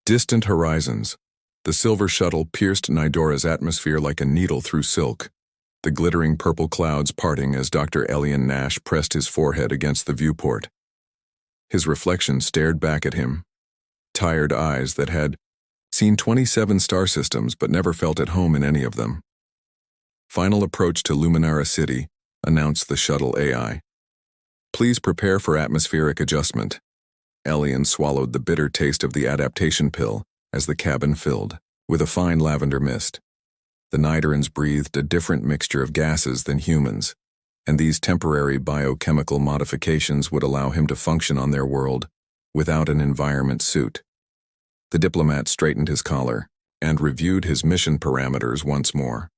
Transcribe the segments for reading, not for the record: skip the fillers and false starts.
Distant horizons. The silver shuttle pierced Nidora's atmosphere like a needle through silk, the glittering purple clouds parting as Dr. Elian Nash pressed his forehead against the viewport. His reflection stared back at him, tired eyes that had seen 27 star systems but never felt at home in any of them. Final approach to Luminara City, announced the shuttle AI. Please prepare for atmospheric adjustment. Elian swallowed the bitter taste of the adaptation pill as the cabin filled with a fine lavender mist. The Nidorans breathed a different mixture of gases than humans, and these temporary biochemical modifications would allow him to function on their world without an environment suit. The diplomat straightened his collar and reviewed his mission parameters once more.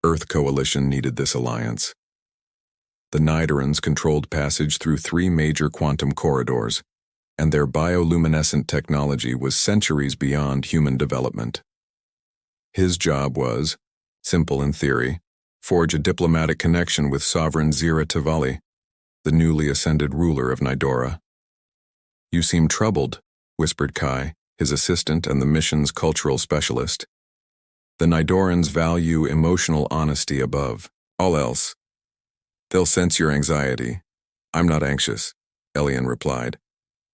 Earth Coalition needed this alliance. The Nidorans controlled passage through 3 major quantum corridors, and their bioluminescent technology was centuries beyond human development. His job was, simple in theory, forge a diplomatic connection with Sovereign Zira Tavali, the newly ascended ruler of Nidora. You seem troubled, whispered Kai, his assistant and the mission's cultural specialist. The Nidorans value emotional honesty above all else. They'll sense your anxiety. I'm not anxious, Elian replied,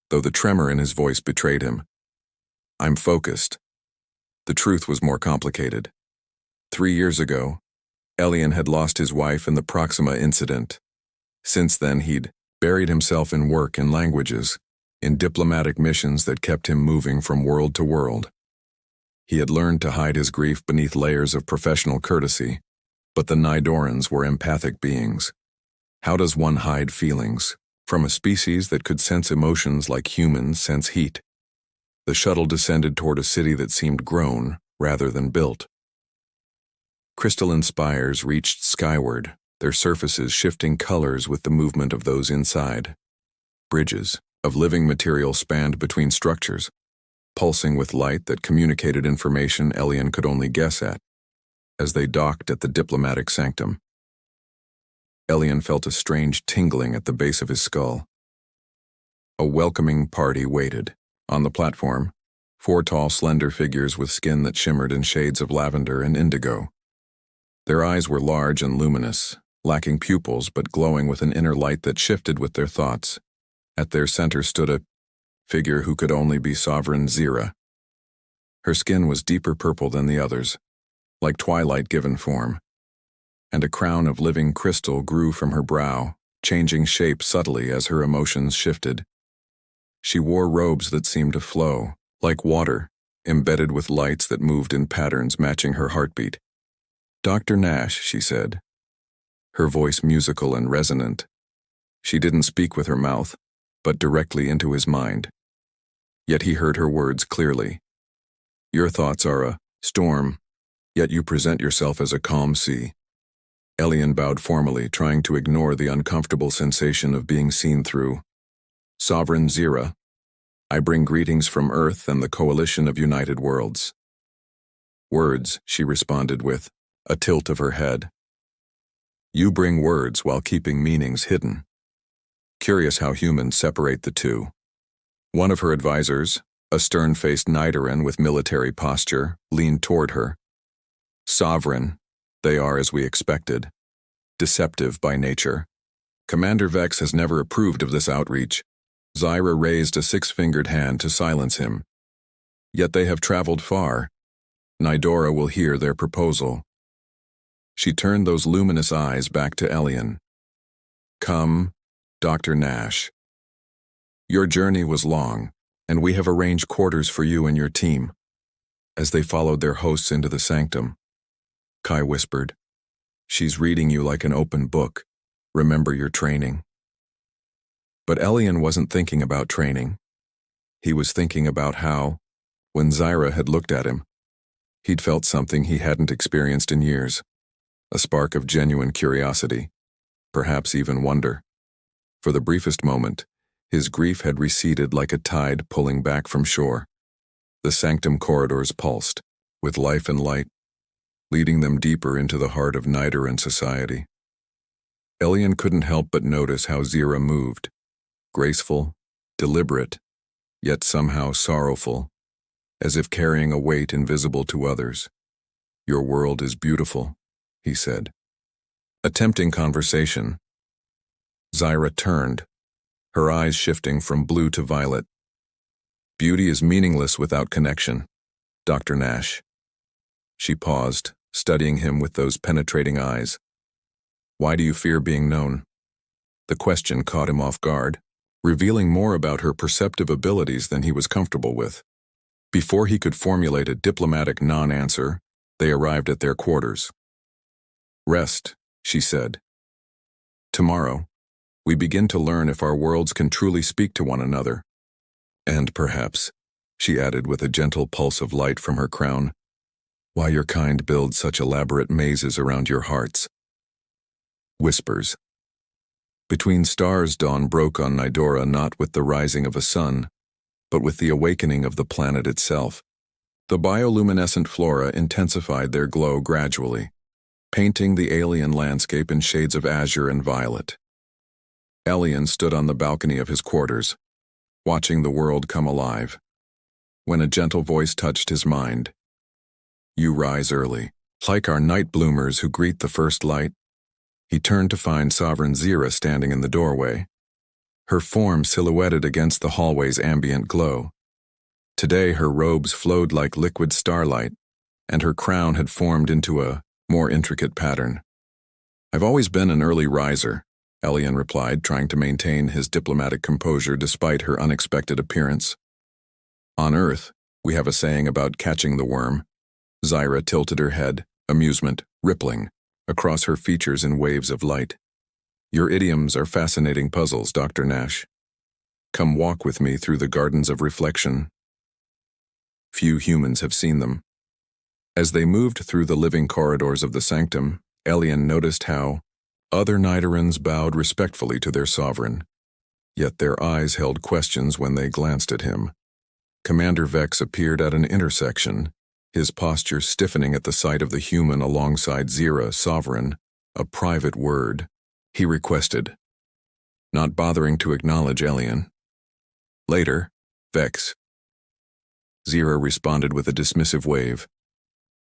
though the tremor in his voice betrayed him. I'm focused. The truth was more complicated. 3 years ago, Elian had lost his wife in the Proxima incident. Since then, he'd buried himself in work and languages, in diplomatic missions that kept him moving from world to world. He had learned to hide his grief beneath layers of professional courtesy, but the Nidorans were empathic beings. How does one hide feelings from a species that could sense emotions like humans sense heat? The shuttle descended toward a city that seemed grown rather than built. Crystalline spires reached skyward, their surfaces shifting colors with the movement of those inside. Bridges of living material spanned between structures, pulsing with light that communicated information Elian could only guess at, as they docked at the diplomatic sanctum. Elian felt a strange tingling at the base of his skull. A welcoming party waited. On the platform, 4 tall, slender figures with skin that shimmered in shades of lavender and indigo. Their eyes were large and luminous, lacking pupils but glowing with an inner light that shifted with their thoughts. At their center stood a figure who could only be Sovereign Zira. Her skin was deeper purple than the others, like twilight given form, and a crown of living crystal grew from her brow, changing shape subtly as her emotions shifted. She wore robes that seemed to flow, like water, embedded with lights that moved in patterns matching her heartbeat. Dr. Nash, she said, her voice musical and resonant. She didn't speak with her mouth, but directly into his mind. Yet he heard her words clearly. Your thoughts are a storm, yet you present yourself as a calm sea. Elian bowed formally, trying to ignore the uncomfortable sensation of being seen through. Sovereign Zira, I bring greetings from Earth and the Coalition of United Worlds. Words, she responded with a tilt of her head. You bring words while keeping meanings hidden. Curious how humans separate the two. One of her advisors, a stern-faced Nidoran with military posture, leaned toward her. Sovereign, they are as we expected. Deceptive by nature. Commander Vex has never approved of this outreach. Zyra raised a 6-fingered hand to silence him. Yet they have traveled far. Nidora will hear their proposal. She turned those luminous eyes back to Elian. Come, Dr. Nash. Your journey was long, and we have arranged quarters for you and your team. As they followed their hosts into the sanctum, Kai whispered, She's reading you like an open book. Remember your training. But Elian wasn't thinking about training. He was thinking about how, when Zyra had looked at him, he'd felt something he hadn't experienced in years, a spark of genuine curiosity, perhaps even wonder. For the briefest moment, his grief had receded like a tide pulling back from shore. The sanctum corridors pulsed, with life and light, leading them deeper into the heart of Nidoran society. Elian couldn't help but notice how Zira moved, graceful, deliberate, yet somehow sorrowful. as if carrying a weight invisible to others. "Your world is beautiful," he said. Attempting conversation, Zyra turned, her eyes shifting from blue to violet. "Beauty is meaningless without connection, Dr. Nash." She paused, studying him with those penetrating eyes. "Why do you fear being known?" The question caught him off guard, revealing more about her perceptive abilities than he was comfortable with. Before he could formulate a diplomatic non-answer, they arrived at their quarters. "Rest," she said. "Tomorrow, we begin to learn if our worlds can truly speak to one another. And perhaps," she added with a gentle pulse of light from her crown, "why your kind builds such elaborate mazes around your hearts." Whispers. Between stars, dawn broke on Nidora not with the rising of a sun, but with the awakening of the planet itself. The bioluminescent flora intensified their glow gradually, painting the alien landscape in shades of azure and violet. Elian stood on the balcony of his quarters, watching the world come alive, when a gentle voice touched his mind. "You rise early, like our night bloomers who greet the first light." He turned to find Sovereign Zira standing in the doorway, her form silhouetted against the hallway's ambient glow. Today her robes flowed like liquid starlight, and her crown had formed into a more intricate pattern. "I've always been an early riser," Elian replied, trying to maintain his diplomatic composure despite her unexpected appearance. "On Earth, we have a saying about catching the worm." Zyra tilted her head, amusement rippling across her features in waves of light. "Your idioms are fascinating puzzles, Dr. Nash. Come walk with me through the gardens of reflection. Few humans have seen them." As they moved through the living corridors of the sanctum, Elian noticed how other Nidorans bowed respectfully to their sovereign, yet their eyes held questions when they glanced at him. Commander Vex appeared at an intersection, his posture stiffening at the sight of the human alongside Zira, sovereign. "A private word," he requested, not bothering to acknowledge Elian. "Later, Vex." Zira responded with a dismissive wave.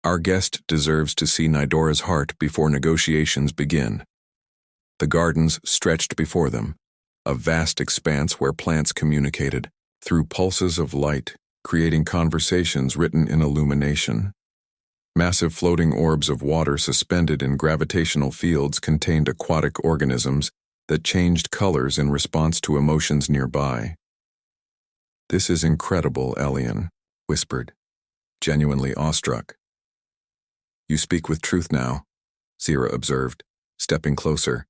"Our guest deserves to see Nidora's heart before negotiations begin." The gardens stretched before them, a vast expanse where plants communicated through pulses of light, creating conversations written in illumination. Massive floating orbs of water suspended in gravitational fields contained aquatic organisms that changed colors in response to emotions nearby. "This is incredible," Elian whispered, genuinely awestruck. "You speak with truth now," Zira observed, stepping closer.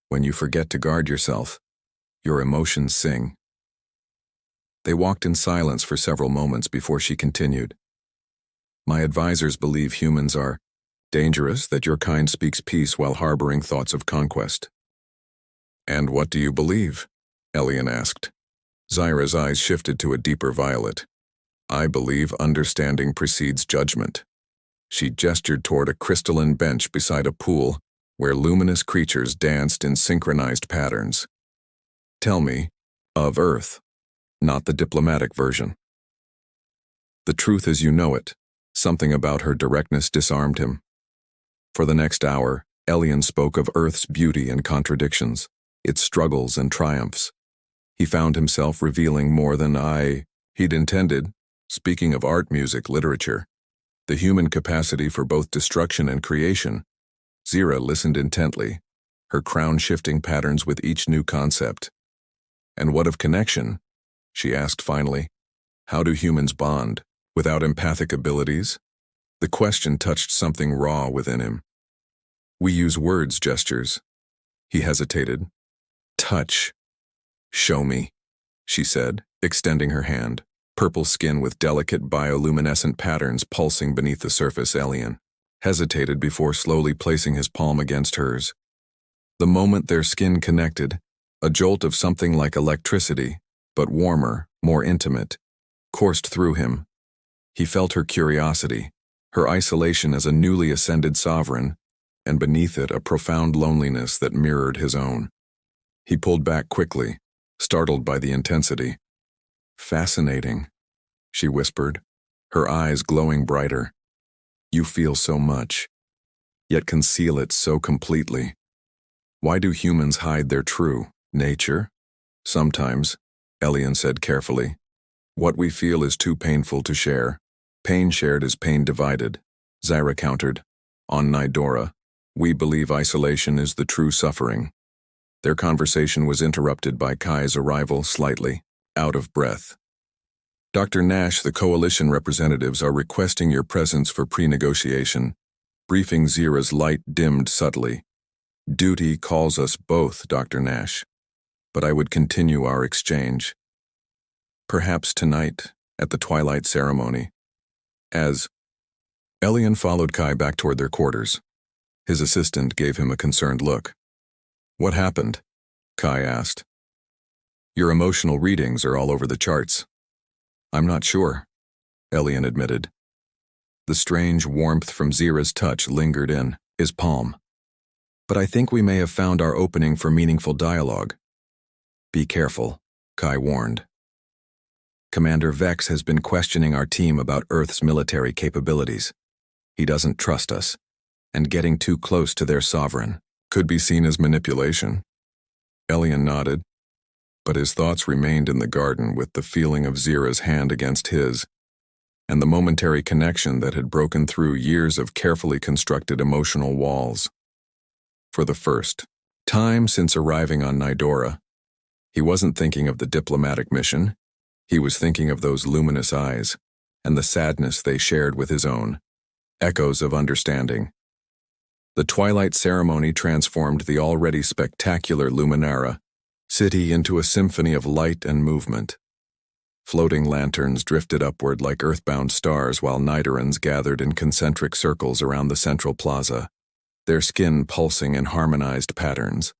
"When you forget to guard yourself, your emotions sing." They walked in silence for several moments before she continued. "My advisors believe humans are dangerous, that your kind speaks peace while harboring thoughts of conquest." "And what do you believe?" Elian asked. Zyra's eyes shifted to a deeper violet. "I believe understanding precedes judgment." She gestured toward a crystalline bench beside a pool where luminous creatures danced in synchronized patterns. "Tell me of Earth, not the diplomatic version." The truth as you know it. Something about her directness disarmed him. For the next hour, Elian spoke of Earth's beauty and contradictions, its struggles and triumphs. He found himself revealing more than he'd intended, speaking of art, music, literature, the human capacity for both destruction and creation. Zira listened intently, her crown shifting patterns with each new concept. "And what of connection?" she asked finally. "How do humans bond? Without empathic abilities?" The question touched something raw within him. "We use words, gestures." He hesitated. "Touch. Show me," she said, extending her hand, purple skin with delicate bioluminescent patterns pulsing beneath the surface. Elian hesitated before slowly placing his palm against hers. The moment their skin connected, a jolt of something like electricity, but warmer, more intimate, coursed through him. He felt her curiosity, her isolation as a newly ascended sovereign, and beneath it a profound loneliness that mirrored his own. He pulled back quickly, startled by the intensity. "Fascinating," she whispered, her eyes glowing brighter. You feel so much, yet conceal it so completely. Why do humans hide their true nature? Sometimes, Elian said carefully. What we feel is too painful to share. Pain shared is pain divided, Zyra countered. On Nidora, we believe isolation is the true suffering. Their conversation was interrupted by Kai's arrival, slightly out of breath. Dr. Nash, the coalition representatives are requesting your presence for pre-negotiation. Briefing Zyra's light dimmed subtly. Duty calls us both, Dr. Nash. But I would continue our exchange. Perhaps tonight, at the twilight ceremony. As Elian followed Kai back toward their quarters. His assistant gave him a concerned look. What happened? Kai asked. Your emotional readings are all over the charts. I'm not sure, Elian admitted. The strange warmth from Zyra's touch lingered in his palm. But I think we may have found our opening for meaningful dialogue. Be careful, Kai warned. Commander Vex has been questioning our team about Earth's military capabilities. He doesn't trust us, and getting too close to their sovereign could be seen as manipulation. Elian nodded, but his thoughts remained in the garden with the feeling of Zyra's hand against his, and the momentary connection that had broken through years of carefully constructed emotional walls. For the first time since arriving on Nidora, he wasn't thinking of the diplomatic mission. He was thinking of those luminous eyes, and the sadness they shared with his own, echoes of understanding. The twilight ceremony transformed the already spectacular Luminara city into a symphony of light and movement. Floating lanterns drifted upward like earthbound stars while Nidorans gathered in concentric circles around the central plaza, their skin pulsing in harmonized patterns.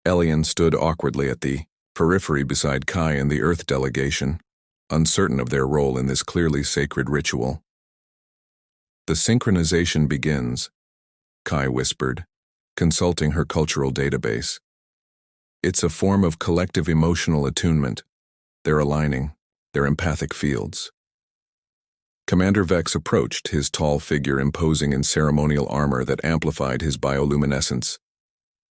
Elian stood awkwardly at the periphery beside Kai and the Earth delegation, uncertain of their role in this clearly sacred ritual. The synchronization begins, Kai whispered, consulting her cultural database. It's a form of collective emotional attunement. They're aligning their empathic fields. Commander Vex approached, his tall figure imposing in ceremonial armor that amplified his bioluminescence.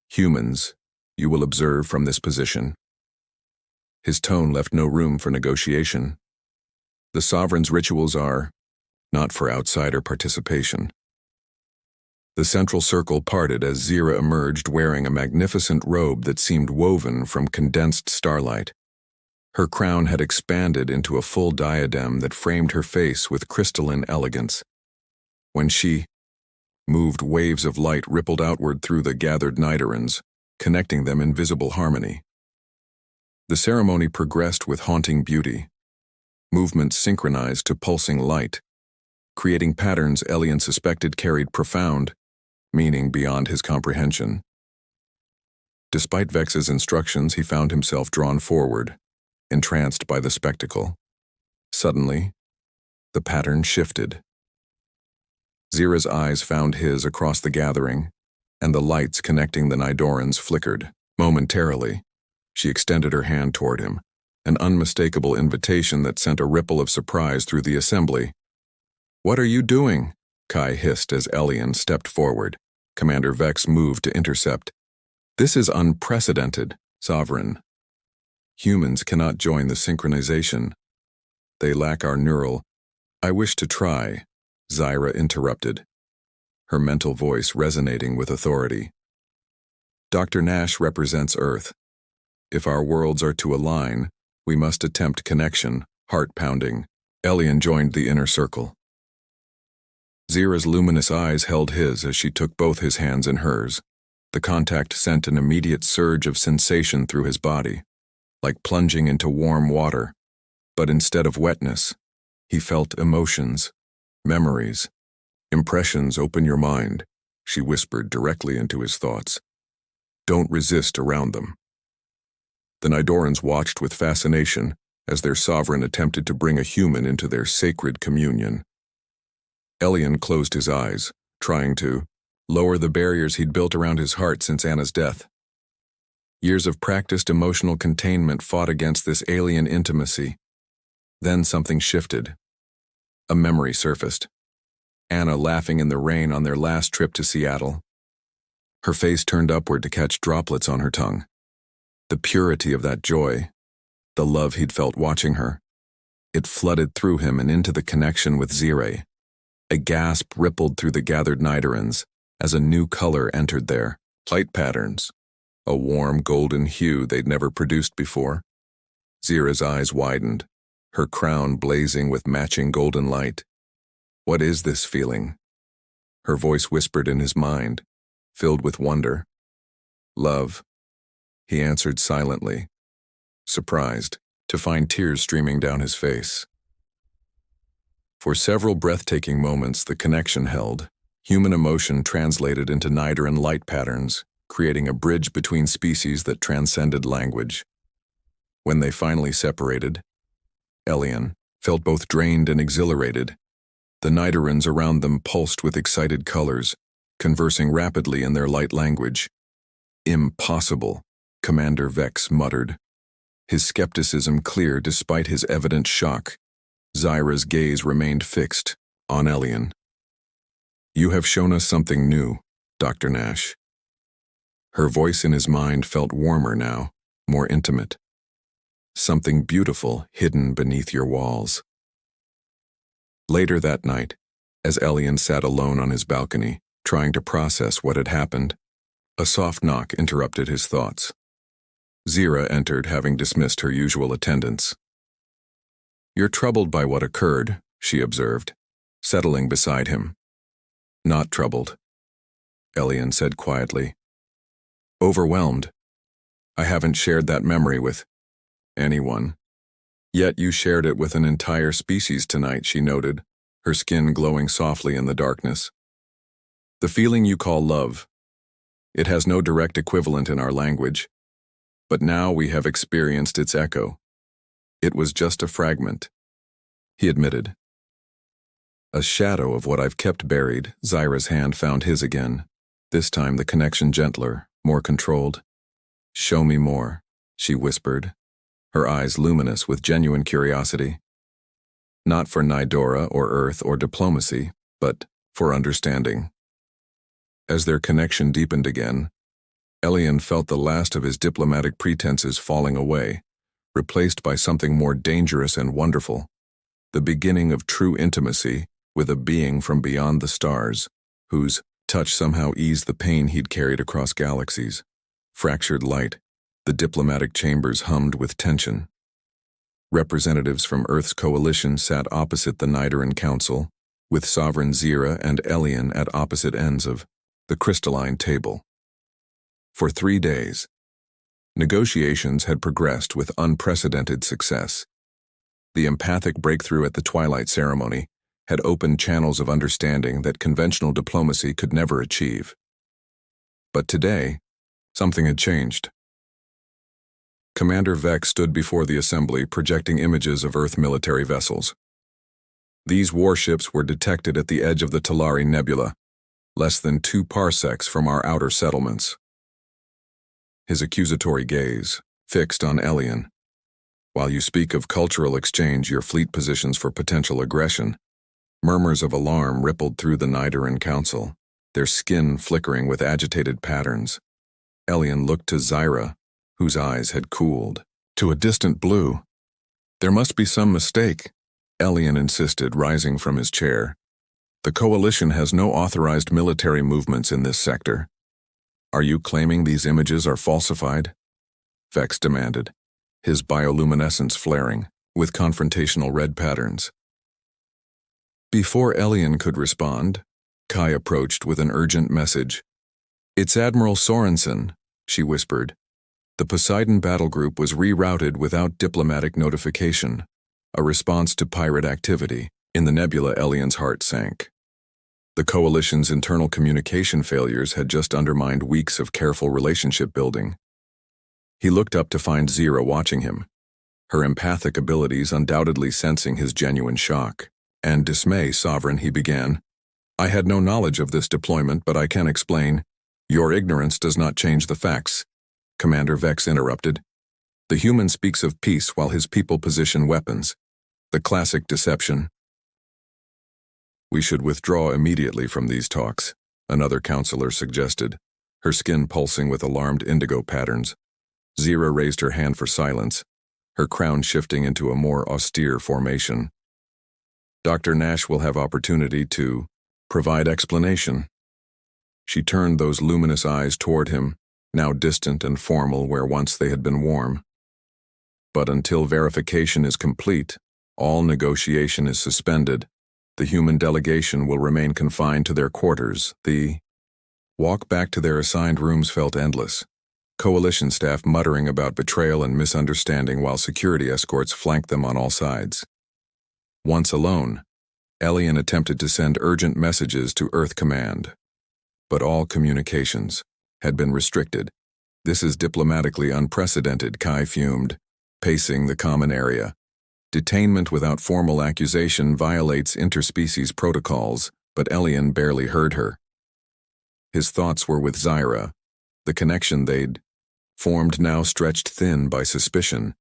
Humans, you will observe from this position. His tone left no room for negotiation. The sovereign's rituals are not for outsider participation. The central circle parted as Zyra emerged wearing a magnificent robe that seemed woven from condensed starlight. Her crown had expanded into a full diadem that framed her face with crystalline elegance. When she moved, waves of light rippled outward through the gathered Nidorans, connecting them in visible harmony. The ceremony progressed with haunting beauty. Movements synchronized to pulsing light, creating patterns Elian suspected carried profound meaning beyond his comprehension. Despite Vex's instructions, he found himself drawn forward, entranced by the spectacle. Suddenly, the pattern shifted. Zyra's eyes found his across the gathering, and the lights connecting the Nidorans flickered. Momentarily, she extended her hand toward him, an unmistakable invitation that sent a ripple of surprise through the assembly. "What are you doing?" Kai hissed as Elian stepped forward. Commander Vex moved to intercept. "This is unprecedented, Sovereign. Humans cannot join the synchronization. They lack our neural—" "I wish to try," Zyra interrupted, her mental voice resonating with authority. "Dr. Nash represents Earth. If our worlds are to align, we must attempt connection." Heart pounding, Elian joined the inner circle. Zyra's luminous eyes held his as she took both his hands in hers. The contact sent an immediate surge of sensation through his body, like plunging into warm water. But instead of wetness, he felt emotions, memories, impressions. "Open your mind," she whispered directly into his thoughts. "Don't resist around them." The Nidorans watched with fascination as their sovereign attempted to bring a human into their sacred communion. Elian closed his eyes, trying to lower the barriers he'd built around his heart since Anna's death. Years of practiced emotional containment fought against this alien intimacy. Then something shifted. A memory surfaced. Anna laughing in the rain on their last trip to Seattle. Her face turned upward to catch droplets on her tongue. The purity of that joy, the love he'd felt watching her, it flooded through him and into the connection with Zire. A gasp rippled through the gathered Nidoran's as a new color entered there. Light patterns, a warm golden hue they'd never produced before. Zire's eyes widened, her crown blazing with matching golden light. What is this feeling? Her voice whispered in his mind, filled with wonder. Love, he answered silently, surprised to find tears streaming down his face. For several breathtaking moments the connection held, human emotion translated into Nidoran light patterns, creating a bridge between species that transcended language. When they finally separated, Elian felt both drained and exhilarated. The Nidorans around them pulsed with excited colors, conversing rapidly in their light language. Impossible, Commander Vex muttered. His skepticism clear despite his evident shock. Zyra's gaze remained fixed on Elian. You have shown us something new, Dr. Nash. Her voice in his mind felt warmer now, more intimate. Something beautiful hidden beneath your walls. Later that night, as Elian sat alone on his balcony, trying to process what had happened, a soft knock interrupted his thoughts. Zira entered, having dismissed her usual attendants. You're troubled by what occurred, she observed, settling beside him. Not troubled, Elian said quietly. Overwhelmed. I haven't shared that memory with anyone. Yet you shared it with an entire species tonight, she noted, her skin glowing softly in the darkness. The feeling you call love. It has no direct equivalent in our language, but now we have experienced its echo. It was just a fragment, he admitted. A shadow of what I've kept buried. Zyra's hand found his again, this time the connection gentler, more controlled. Show me more, she whispered, her eyes luminous with genuine curiosity. Not for Nidora or Earth or diplomacy, but for understanding. As their connection deepened again, Elian felt the last of his diplomatic pretenses falling away, replaced by something more dangerous and wonderful, the beginning of true intimacy with a being from beyond the stars, whose touch somehow eased the pain he'd carried across galaxies. Fractured light, the diplomatic chambers hummed with tension. Representatives from Earth's coalition sat opposite the Nidoran Council, with Sovereign Zira and Elian at opposite ends of the crystalline table. For 3 days, negotiations had progressed with unprecedented success. The empathic breakthrough at the Twilight Ceremony had opened channels of understanding that conventional diplomacy could never achieve. But today, something had changed. Commander Vex stood before the assembly projecting images of Earth military vessels. These warships were detected at the edge of the Talari Nebula, less than 2 parsecs from our outer settlements. His accusatory gaze fixed on Elian. While you speak of cultural exchange, your fleet positions for potential aggression. Murmurs of alarm rippled through the Nidoran Council, their skin flickering with agitated patterns. Elian looked to Zyra, whose eyes had cooled to a distant blue. There must be some mistake, Elian insisted, rising from his chair. The Coalition has no authorized military movements in this sector. Are you claiming these images are falsified? Vex demanded, his bioluminescence flaring with confrontational red patterns. Before Elian could respond, Kai approached with an urgent message. It's Admiral Sorensen, she whispered. The Poseidon battle group was rerouted without diplomatic notification, a response to pirate activity. In the nebula, Elian's heart sank. The Coalition's internal communication failures had just undermined weeks of careful relationship building. He looked up to find Zira watching him, her empathic abilities undoubtedly sensing his genuine shock and dismay. Sovereign, he began. I had no knowledge of this deployment, but I can explain. Your ignorance does not change the facts, Commander Vex interrupted. The human speaks of peace while his people position weapons. The classic deception. We should withdraw immediately from these talks, another counselor suggested, her skin pulsing with alarmed indigo patterns. Zira raised her hand for silence, her crown shifting into a more austere formation. Dr. Nash will have opportunity to provide explanation. She turned those luminous eyes toward him, now distant and formal where once they had been warm. But until verification is complete, all negotiation is suspended. The human delegation will remain confined to their quarters. The walk back to their assigned rooms felt endless. Coalition staff muttering about betrayal and misunderstanding while security escorts flanked them on all sides. Once alone, Elian attempted to send urgent messages to Earth Command. But all communications had been restricted. This is diplomatically unprecedented, Kai fumed, pacing the common area. Detainment without formal accusation violates interspecies protocols, but Elian barely heard her. His thoughts were with Zira. The connection they'd formed now stretched thin by suspicion.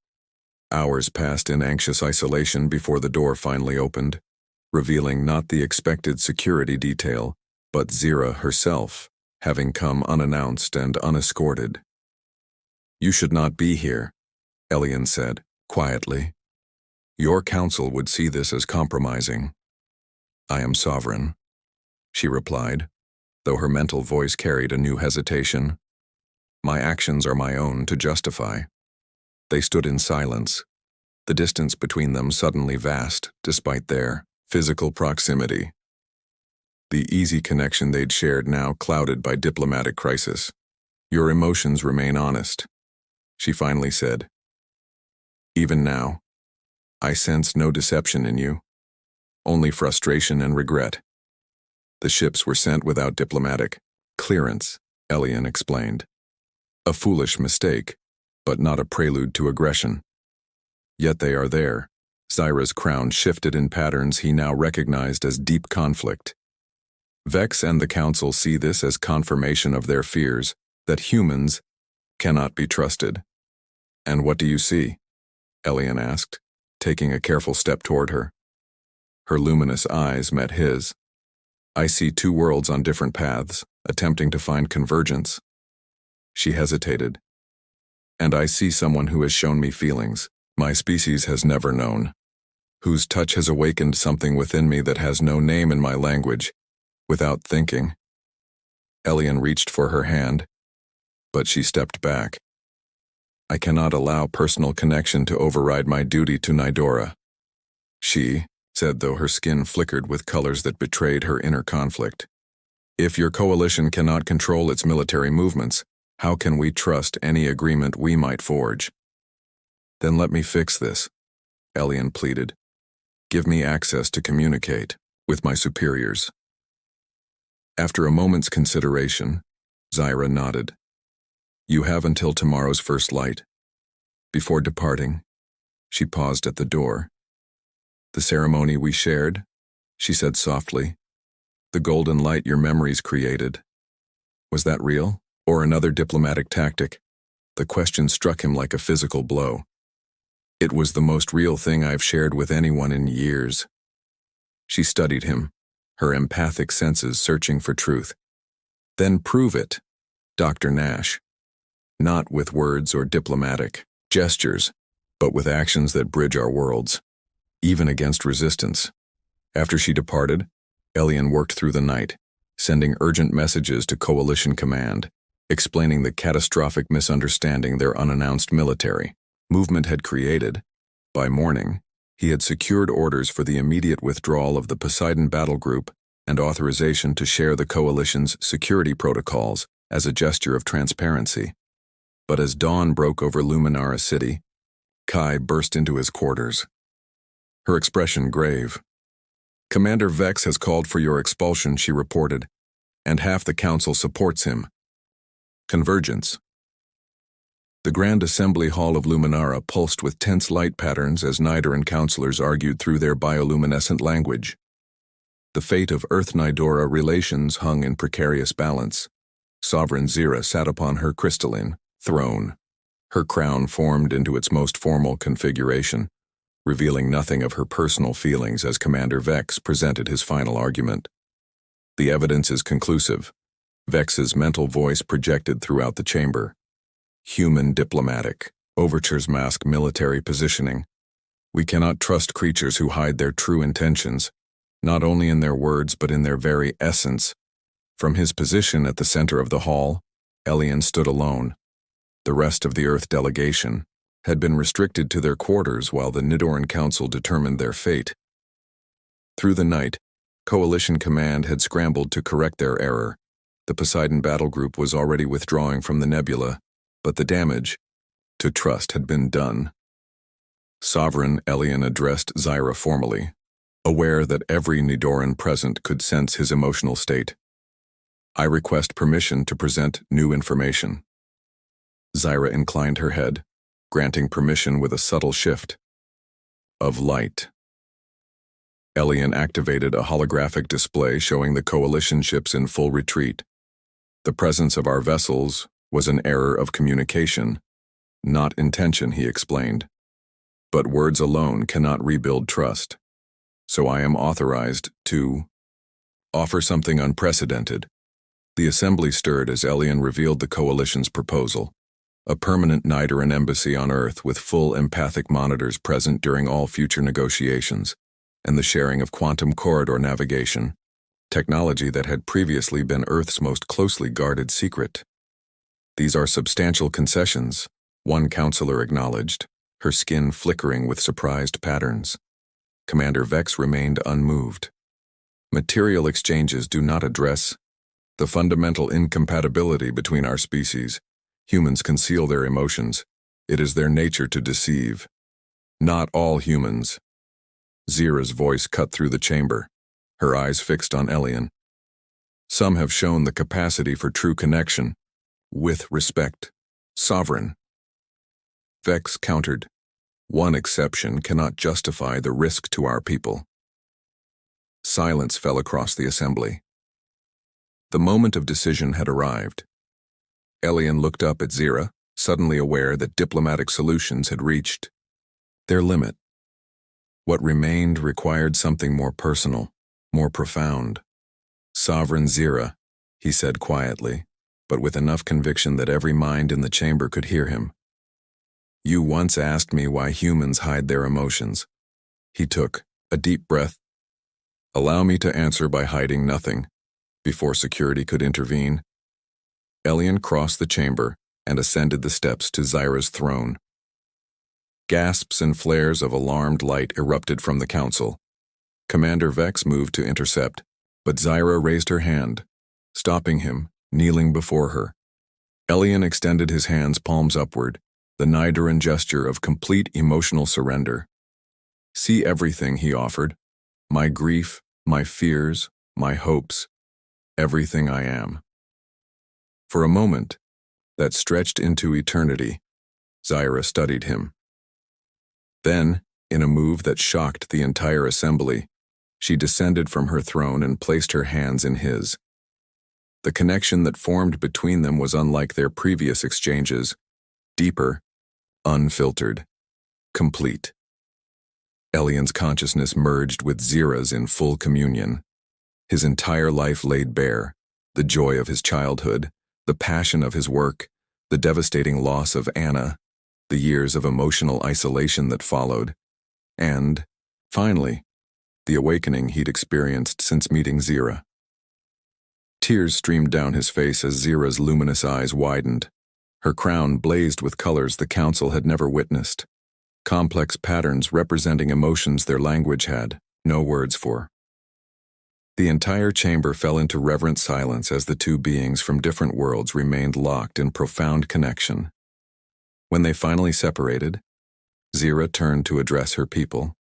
Hours passed in anxious isolation before the door finally opened, revealing not the expected security detail, but Zira herself, having come unannounced and unescorted. "You should not be here," Elian said, quietly. "Your council would see this as compromising." "I am sovereign," she replied, though her mental voice carried a new hesitation. "My actions are my own to justify." They stood in silence, the distance between them suddenly vast, despite their physical proximity. The easy connection they'd shared now clouded by diplomatic crisis. "Your emotions remain honest," she finally said. "Even now, I sense no deception in you, only frustration and regret." "The ships were sent without diplomatic clearance," Elian explained. "A foolish mistake, but not a prelude to aggression. Yet they are there." Zira's crown shifted in patterns he now recognized as deep conflict. Vex and the Council see this as confirmation of their fears, that humans cannot be trusted. "And what do you see?" Elian asked, taking a careful step toward her. Her luminous eyes met his. "I see two worlds on different paths, attempting to find convergence." She hesitated. "And I see someone who has shown me feelings my species has never known, whose touch has awakened something within me that has no name in my language." Without thinking, Elian reached for her hand, but she stepped back. "I cannot allow personal connection to override my duty to Nidora," she said, though her skin flickered with colors that betrayed her inner conflict. "If your coalition cannot control its military movements, how can we trust any agreement we might forge?" "Then let me fix this," Elian pleaded. "Give me access to communicate with my superiors." After a moment's consideration, Zira nodded. "You have until tomorrow's first light." Before departing, she paused at the door. "The ceremony we shared," she said softly, "the golden light your memories created. Was that real, or another diplomatic tactic?" The question struck him like a physical blow. "It was the most real thing I've shared with anyone in years." She studied him, her empathic senses searching for truth. "Then prove it, Dr. Nash. Not with words or diplomatic gestures, but with actions that bridge our worlds, even against resistance." After she departed, Elian worked through the night, sending urgent messages to Coalition Command, explaining the catastrophic misunderstanding their unannounced military movement had created. By morning, he had secured orders for the immediate withdrawal of the Poseidon battle group and authorization to share the Coalition's security protocols as a gesture of transparency. But as dawn broke over Luminara City, Kai burst into his quarters, her expression grave. "Commander Vex has called for your expulsion," she reported, "and half the council supports him." Convergence. The Grand Assembly Hall of Luminara pulsed with tense light patterns as Nidoran counselors argued through their bioluminescent language. The fate of Earth-Nidora relations hung in precarious balance. Sovereign Zira sat upon her crystalline throne, her crown formed into its most formal configuration, revealing nothing of her personal feelings as Commander Vex presented his final argument. The evidence is conclusive. Vex's mental voice projected throughout the chamber. Human diplomatic. Overtures mask military positioning. We cannot trust creatures who hide their true intentions, not only in their words but in their very essence. From his position at the center of the hall, Elian stood alone. The rest of the Earth delegation had been restricted to their quarters while the Nidoran Council determined their fate. Through the night, Coalition Command had scrambled to correct their error. The Poseidon battle group was already withdrawing from the nebula, but the damage to trust had been done. Sovereign Elian addressed Zyra formally, aware that every Nidoran present could sense his emotional state. I request permission to present new information. Zyra inclined her head, granting permission with a subtle shift of light. Elian activated a holographic display showing the coalition ships in full retreat. The presence of our vessels was an error of communication, not intention, he explained. But words alone cannot rebuild trust. So I am authorized to offer something unprecedented. The assembly stirred as Elian revealed the coalition's proposal. A permanent Nidoran embassy on Earth with full empathic monitors present during all future negotiations, and the sharing of quantum corridor navigation, technology that had previously been Earth's most closely guarded secret. These are substantial concessions, one counselor acknowledged, her skin flickering with surprised patterns. Commander Vex remained unmoved. Material exchanges do not address the fundamental incompatibility between our species. Humans conceal their emotions. It is their nature to deceive. Not all humans. Zyra's voice cut through the chamber, her eyes fixed on Elian. Some have shown the capacity for true connection, with respect, sovereign. Vex countered, one exception cannot justify the risk to our people. Silence fell across the assembly. The moment of decision had arrived. Elian looked up at Zyra, suddenly aware that diplomatic solutions had reached their limit. What remained required something more personal, more profound. Sovereign Zyra, he said quietly, but with enough conviction that every mind in the chamber could hear him. You once asked me why humans hide their emotions. He took a deep breath. Allow me to answer by hiding nothing, before security could intervene. Elian crossed the chamber and ascended the steps to Zyra's throne. Gasps and flares of alarmed light erupted from the council. Commander Vex moved to intercept, but Zyra raised her hand, stopping him, kneeling before her. Elian extended his hands palms upward, the Nidoran gesture of complete emotional surrender. See everything, he offered. My grief, my fears, my hopes, everything I am. For a moment, that stretched into eternity, Zyra studied him. Then, in a move that shocked the entire assembly, she descended from her throne and placed her hands in his. The connection that formed between them was unlike their previous exchanges, deeper, unfiltered, complete. Elian's consciousness merged with Zyra's in full communion. His entire life laid bare, the joy of his childhood, the passion of his work, the devastating loss of Anna, the years of emotional isolation that followed, and, finally, the awakening he'd experienced since meeting Zyra. Tears streamed down his face as Zyra's luminous eyes widened. Her crown blazed with colors the council had never witnessed, complex patterns representing emotions their language had no words for. The entire chamber fell into reverent silence as the two beings from different worlds remained locked in profound connection. When they finally separated, Zyra turned to address her people,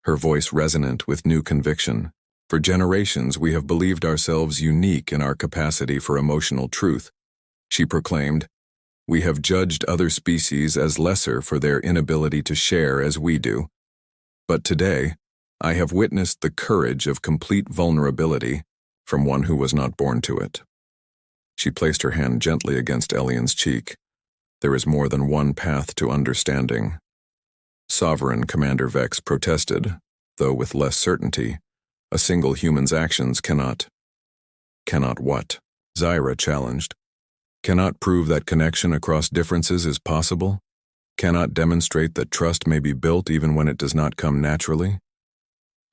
her voice resonant with new conviction. For generations, we have believed ourselves unique in our capacity for emotional truth, she proclaimed. We have judged other species as lesser for their inability to share as we do. But today, I have witnessed the courage of complete vulnerability from one who was not born to it. She placed her hand gently against Elian's cheek. There is more than one path to understanding. Sovereign Commander Vex protested, though with less certainty. A single human's actions cannot. Cannot what? Zyra challenged. Cannot prove that connection across differences is possible? Cannot demonstrate that trust may be built even when it does not come naturally?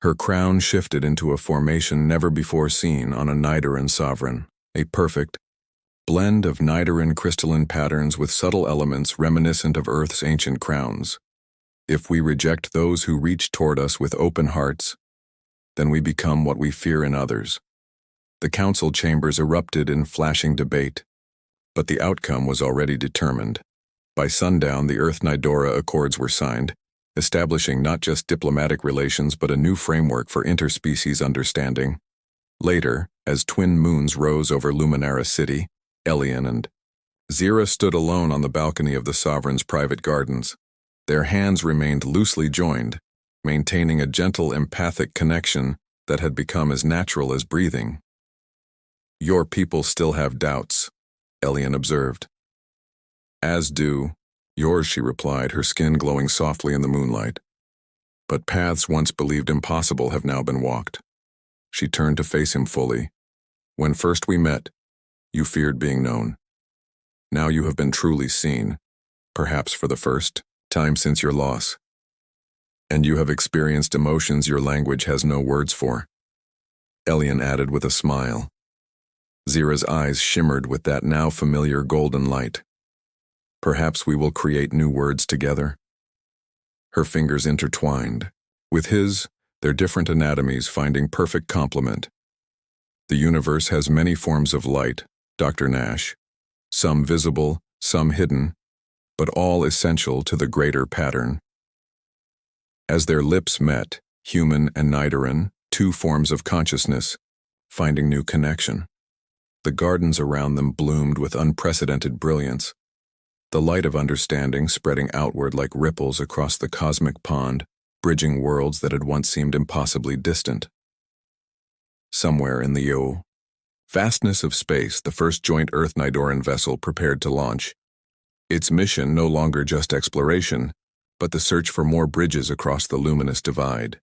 Her crown shifted into a formation never before seen on a Nidoran sovereign, a perfect blend of Nidoran crystalline patterns with subtle elements reminiscent of Earth's ancient crowns. If we reject those who reach toward us with open hearts, then we become what we fear in others. The council chambers erupted in flashing debate, but the outcome was already determined. By sundown, the Earth-Nidora Accords were signed, establishing not just diplomatic relations but a new framework for interspecies understanding. Later, as twin moons rose over Luminara City, Elian and Zyra stood alone on the balcony of the Sovereign's private gardens. Their hands remained loosely joined, maintaining a gentle empathic connection that had become as natural as breathing. "Your people still have doubts," Elian observed. "As do yours," she replied, her skin glowing softly in the moonlight. "But paths once believed impossible have now been walked." She turned to face him fully. "When first we met, you feared being known. Now you have been truly seen, perhaps for the first time since your loss. And you have experienced emotions your language has no words for," Elian added with a smile. Zyra's eyes shimmered with that now familiar golden light. "Perhaps we will create new words together." Her fingers intertwined. With his, their different anatomies finding perfect complement. "The universe has many forms of light, Dr. Nash. Some visible, some hidden, but all essential to the greater pattern." As their lips met, human and Nidoran, two forms of consciousness, finding new connection. The gardens around them bloomed with unprecedented brilliance, the light of understanding spreading outward like ripples across the cosmic pond, bridging worlds that had once seemed impossibly distant. Somewhere in the vastness of space, the first joint Earth-Nidoran vessel prepared to launch. Its mission no longer just exploration, but the search for more bridges across the luminous divide.